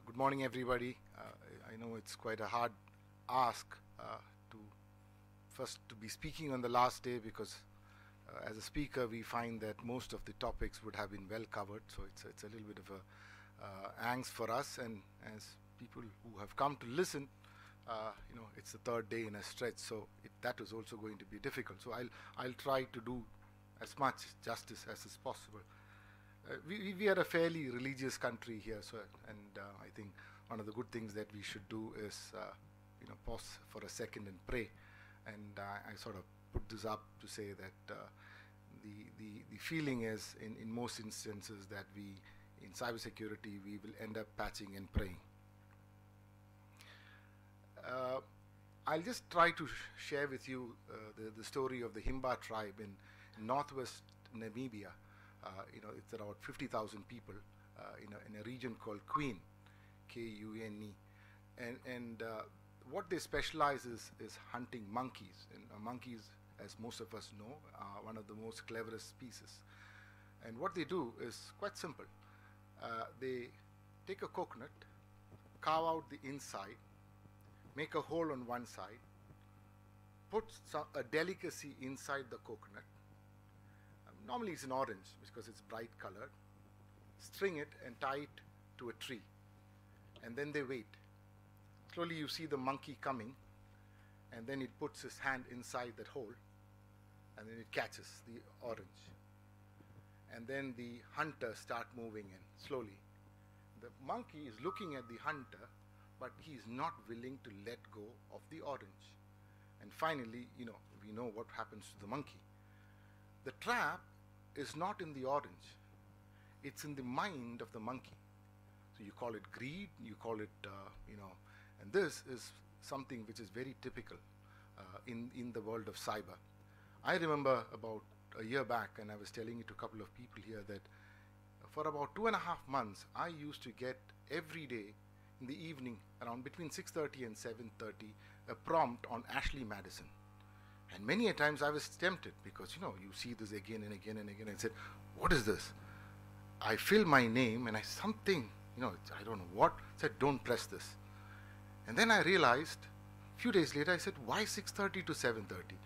Good morning, everybody. I know it's quite a hard ask to first to be speaking on the last day because as a speaker we find that most of the topics would have been well covered, so it's a little bit of a angst for us, and as people who have come to listen, it's the third day in a stretch, so that is also going to be difficult. So I'll try to do as much justice as is possible. We are a fairly religious country here, so I think one of the good things that we should do is pause for a second and pray. And I sort of put this up to say that the feeling is in most instances that in cybersecurity we will end up patching and praying. I'll just try to share with you the story of the Himba tribe in northwest Namibia. It's around 50,000 people in a region called Queen, Kune, and what they specialize is hunting monkeys. And monkeys, as most of us know, are one of the most cleverest species. And what they do is quite simple. They take a coconut, carve out the inside, make a hole on one side, put a delicacy inside the coconut. Normally it's an orange because it's bright colored. String it and tie it to a tree, and then they wait. Slowly you see the monkey coming, and then it puts his hand inside that hole, and then it catches the orange. And then the hunter start moving in slowly. The monkey is looking at the hunter, but he is not willing to let go of the orange. And finally, we know what happens to the monkey. The trap is not in the orange, it's in the mind of the monkey. So you call it greed, you call it, and this is something which is very typical in the world of cyber. I remember about a year back, and I was telling it to a couple of people here, that for about 2.5 months, I used to get every day in the evening around between 6:30 and 7:30 a prompt on Ashley Madison. And many a times I was tempted because, you see this again and again and again. I said, what is this? I fill my name and I I don't know what, said, don't press this. And then I realized, a few days later, I said, why 6:30 to 7:30?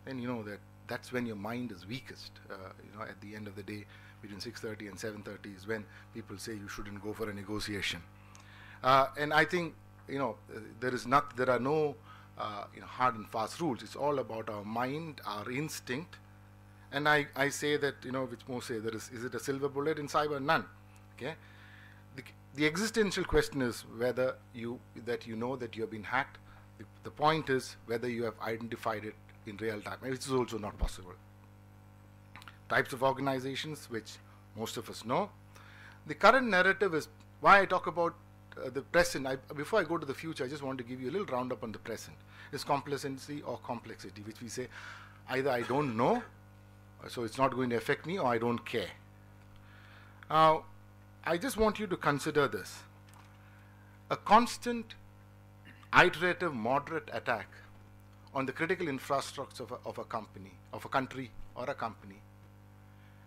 Then that's when your mind is weakest. At the end of the day, between 6:30 and 7:30 is when people say you shouldn't go for a negotiation. And I think, there are no hard and fast rules. It's all about our mind, our instinct. And I say that, which most say, is it a silver bullet in cyber? None. Okay. The existential question is whether you know that you have been hacked. The point is whether you have identified it in real time, which is also not possible. Types of organizations, which most of us know. The current narrative is why I talk about the present. Before I go to the future, I just want to give you a little roundup on the present. It's complacency or complexity, which we say either I don't know, so it's not going to affect me, or I don't care. Now, I just want you to consider this. A constant, iterative, moderate attack on the critical infrastructure of a company, of a country or a company,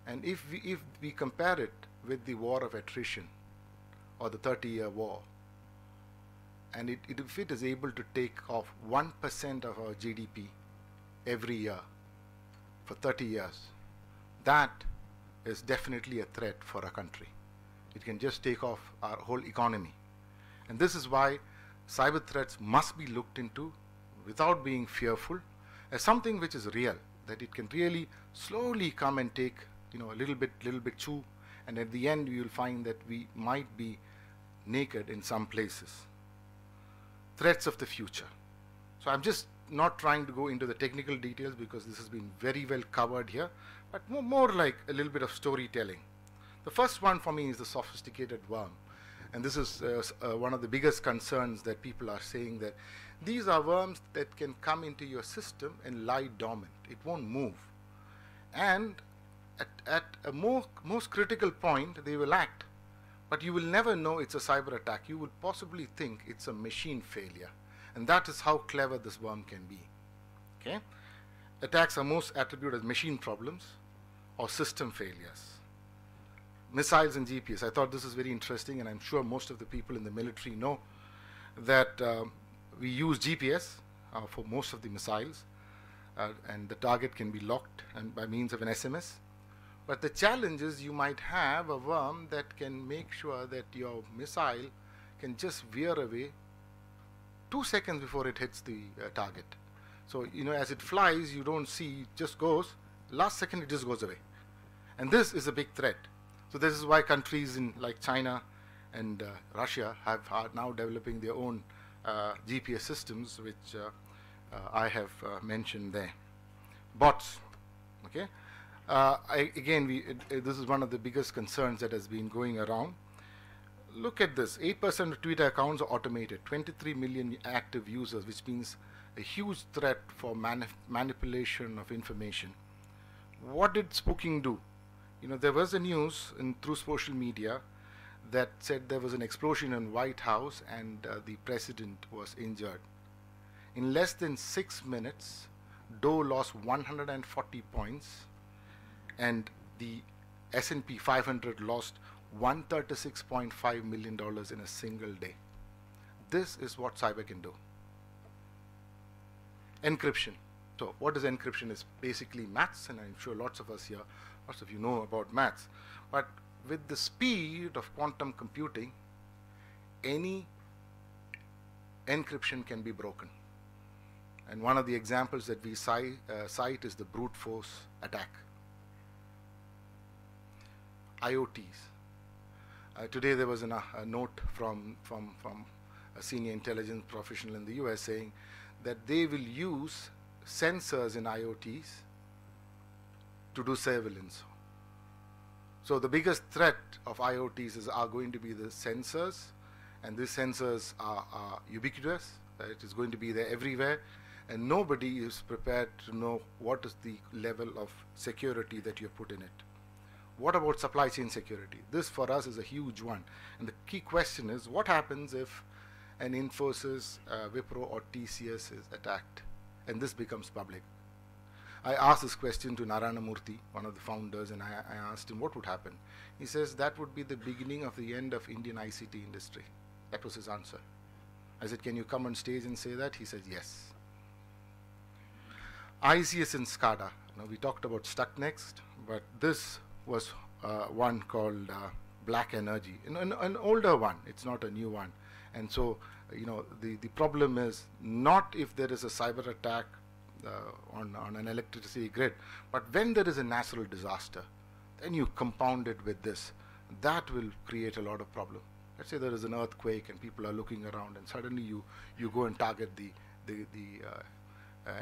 and if we compare it with the war of attrition or the 30-year war, and if it is able to take off 1% of our GDP every year for 30 years, that is definitely a threat for a country. It can just take off our whole economy. And this is why cyber threats must be looked into without being fearful as something which is real, that it can really slowly come and take a little bit chew, and at the end you will find that we might be naked in some places. Threats of the future. So I'm just not trying to go into the technical details because this has been very well covered here, but more like a little bit of storytelling. The first one for me is the sophisticated worm. And this is one of the biggest concerns that people are saying, that these are worms that can come into your system and lie dormant. It won't move. And at a most critical point, they will act. But you will never know it's a cyber attack. You will possibly think it's a machine failure. And that is how clever this worm can be. Okay? Attacks are most attributed as machine problems or system failures. missiles and GPS. I thought this is very interesting, and I'm sure most of the people in the military know that we use GPS for most of the missiles, and the target can be locked and by means of an SMS. But the challenge is you might have a worm that can make sure that your missile can just veer away 2 seconds before it hits the target. So, as it flies, you don't see, it just goes, last second it just goes away. And this is a big threat. So this is why countries like China and Russia are now developing their own GPS systems, which I have mentioned there. Bots, okay? This is one of the biggest concerns that has been going around. Look at this, 8% of Twitter accounts are automated, 23 million active users, which means a huge threat for manipulation of information. What did spooking do? There was a news through social media that said there was an explosion in White House and the president was injured. In less than 6 minutes, Dow lost 140 points and the S&P 500 lost $136.5 million in a single day. This is what cyber can do. Encryption. So what is encryption? Is basically maths, and I'm sure lots of you know about maths. But with the speed of quantum computing, any encryption can be broken. And one of the examples that we cite is the brute force attack. IoTs. Today there was a note from a senior intelligence professional in the US saying that they will use sensors in IoTs to do surveillance. So the biggest threat of IoTs are going to be the sensors, and these sensors are ubiquitous. It is going to be there everywhere, and nobody is prepared to know what is the level of security that you put in it. What about supply chain security? This for us is a huge one, and the key question is what happens if an Infosys, Wipro or TCS is attacked and this becomes public? I asked this question to Narayana Murthy, one of the founders, and I asked him what would happen. He says that would be the beginning of the end of Indian ICT industry. That was his answer. I said, can you come on stage and say that? He said, yes. ICS and SCADA. We talked about Stucknext, but this was one called Black Energy, an older one. It's not a new one. And so, the problem is not if there is a cyber attack on an electricity grid, but when there is a natural disaster, then you compound it with this. That will create a lot of problem. Let's say there is an earthquake and people are looking around, and suddenly you go and target the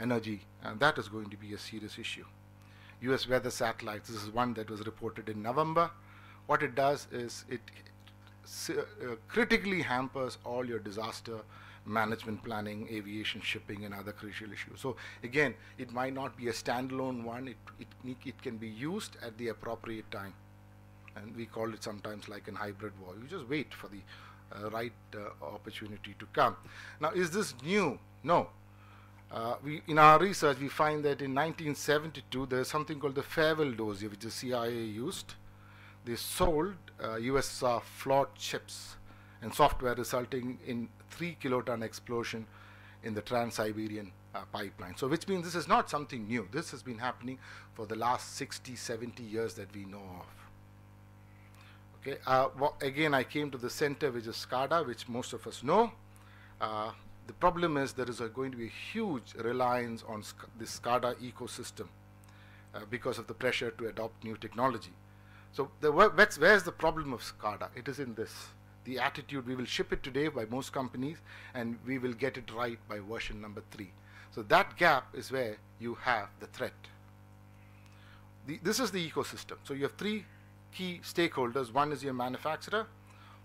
energy, and that is going to be a serious issue. US weather satellites. This is one that was reported in November. What it does is it critically hampers all your disaster management planning, aviation, shipping, and other crucial issues. So again, it might not be a standalone one. It can be used at the appropriate time, and we call it sometimes like an hybrid war. You just wait for the right opportunity to come. Now, is this new? No. In our research, we find that in 1972, there's something called the Farewell dossier, which the CIA used. They sold US flawed chips and software, resulting in 3 kiloton explosion in the Trans-Siberian pipeline. So which means this is not something new. This has been happening for the last 60, 70 years that we know of. Okay. Again, I came to the center, which is SCADA, which most of us know. The problem is there is going to be a huge reliance on the SCADA ecosystem because of the pressure to adopt new technology. So where's the problem of SCADA? It is in this. The attitude, we will ship it today by most companies and we will get it right by version number 3. So that gap is where you have the threat. This is the ecosystem. So you have 3 key stakeholders. One is your manufacturer.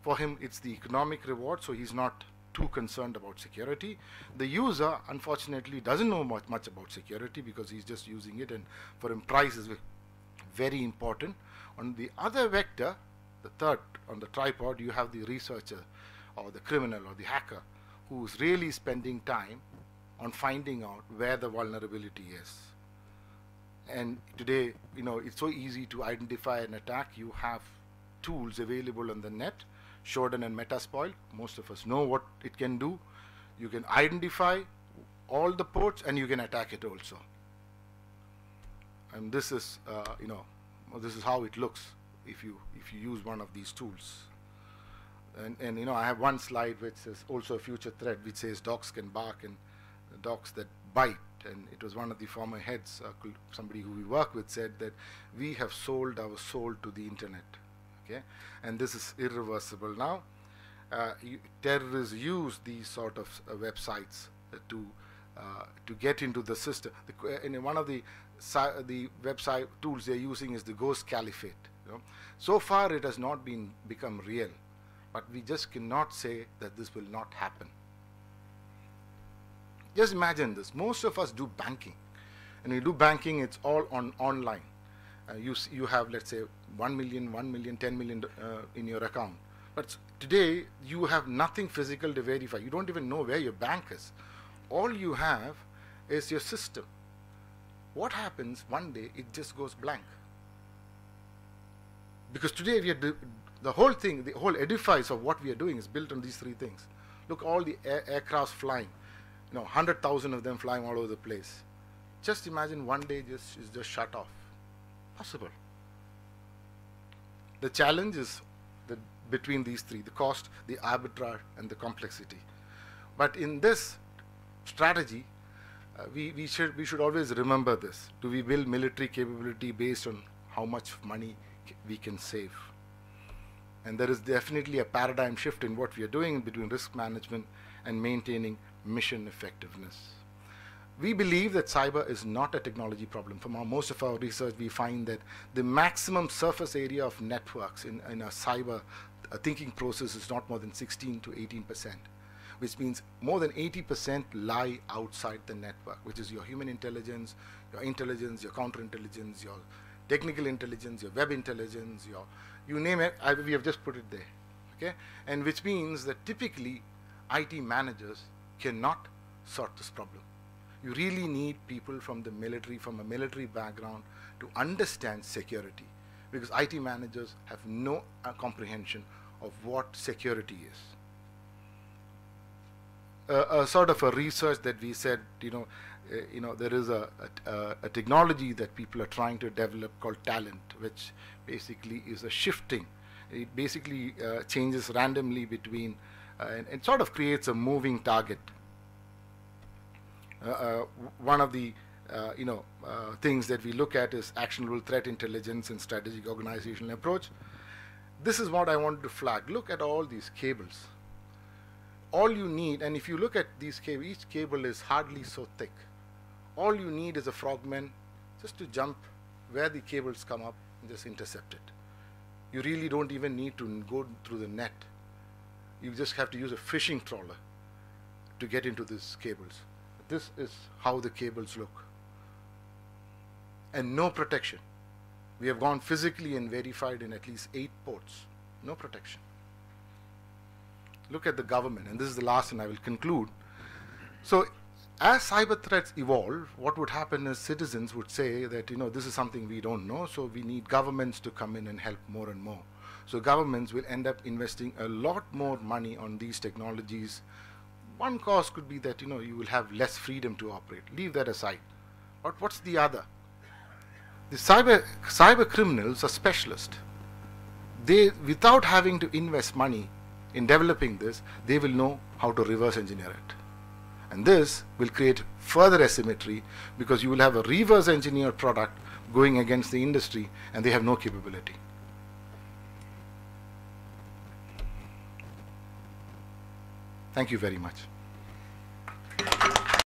For him, it's the economic reward, so he's not too concerned about security. The user, unfortunately, doesn't know much about security because he's just using it, and for him, price is very important. On the other vector, the third on the tripod, you have the researcher or the criminal or the hacker who's really spending time on finding out where the vulnerability is. And today, it's so easy to identify an attack. You have tools available on the net. Shodan and Metasploit, most of us know what it can do. You can identify all the ports and you can attack it also. And this is, this is how it looks if you use one of these tools. And I have one slide which is also a future threat which says dogs can bark and dogs that bite. And it was one of the former heads, somebody who we work with, said that we have sold our soul to the internet. Okay, and this is irreversible now. Terrorists use these sort of websites to get into the system. In one of the website tools they're using is the Ghost Caliphate. So far it has not become real, but we just cannot say that this will not happen. Just imagine this. Most of us do banking, and you do banking, it's all online. You have, let's say, 1 million, 10 million in your account. But today, you have nothing physical to verify. You don't even know where your bank is. All you have is your system. What happens one day, it just goes blank. Because today, the whole thing, the whole edifice of what we are doing is built on these three things. Look, all the aircrafts flying. 100,000 of them flying all over the place. Just imagine one day is just shut off. Possible. The challenge is between these three: the cost, the arbitrage, and the complexity. But in this strategy, we should always remember this. Do we build military capability based on how much money we can save? And there is definitely a paradigm shift in what we are doing between risk management and maintaining mission effectiveness. We believe that cyber is not a technology problem. From most of our research, we find that the maximum surface area of networks in a cyber thinking process is not more than 16 to 18%, which means more than 80% lie outside the network, which is your human intelligence, your counterintelligence, your technical intelligence, your web intelligence, you name it. We have just put it there, okay? And which means that typically IT managers cannot sort this problem. You really need people from the military, from a military background, to understand security, because IT managers have no comprehension of what security is. A sort of a research that we said, there is a technology that people are trying to develop called talent, which basically is a shifting. It basically changes randomly between, and it sort of creates a moving target. One of the things that we look at is actionable threat intelligence and strategic organizational approach. This is what I wanted to flag. Look at all these cables. All you need, and if you look at these cables, each cable is hardly so thick. All you need is a frogman just to jump where the cables come up and just intercept it. You really don't even need to go through the net. You just have to use a fishing trawler to get into these cables. This is how the cables look. And no protection. We have gone physically and verified in at least 8 ports. No protection. Look at the government, and this is the last, and I will conclude. So, as cyber threats evolve, what would happen is citizens would say that, this is something we don't know, so we need governments to come in and help more and more. So governments will end up investing a lot more money on these technologies. One cause could be that, you will have less freedom to operate. Leave that aside. But what's the other? The cyber criminals are specialists. They, without having to invest money in developing this, they will know how to reverse engineer it. And this will create further asymmetry, because you will have a reverse engineered product going against the industry, and they have no capability. Thank you very much.